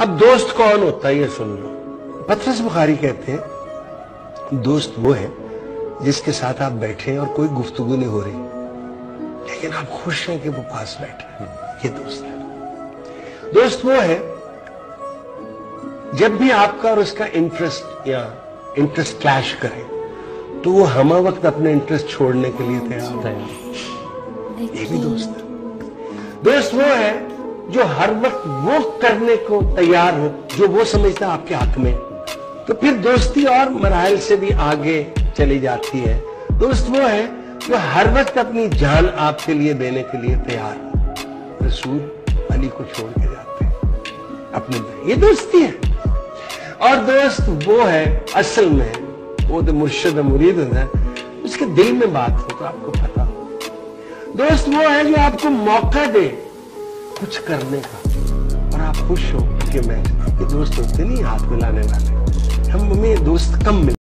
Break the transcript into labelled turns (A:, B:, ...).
A: अब दोस्त कौन होता है ये सुन लो। पतरस बुखारी कहते हैं दोस्त वो है जिसके साथ आप बैठे हैं और कोई गुफ्तगू नहीं हो रही, लेकिन आप खुश हैं कि वो पास बैठे हैं, ये दोस्त है। दोस्त वो है जब भी आपका और उसका इंटरेस्ट क्लैश करे तो वो हम वक्त अपने इंटरेस्ट छोड़ने के लिए तैयार है। ये भी दोस्त है। दोस्त वो है जो हर वक्त वो करने को तैयार हो जो वो समझता है आपके हक में, तो फिर दोस्ती और मराइल से भी आगे चली जाती है। दोस्त वो है जो हर वक्त अपनी जान आपके लिए देने के लिए तैयार हो। रसूल अली को छोड़ के जाते हैं अपने, ये दोस्ती है। और दोस्त वो है असल में वो तो मुर्शिद मुरीद होता है, उसके दिल में बात हो तो आपको पता हो। दोस्त वो है जो आपको मौका दे कुछ करने का और आप खुश हो कि मैं, ये दोस्त होते नहीं हाथ मिलाने वाले, हमें दोस्त कम मिलते।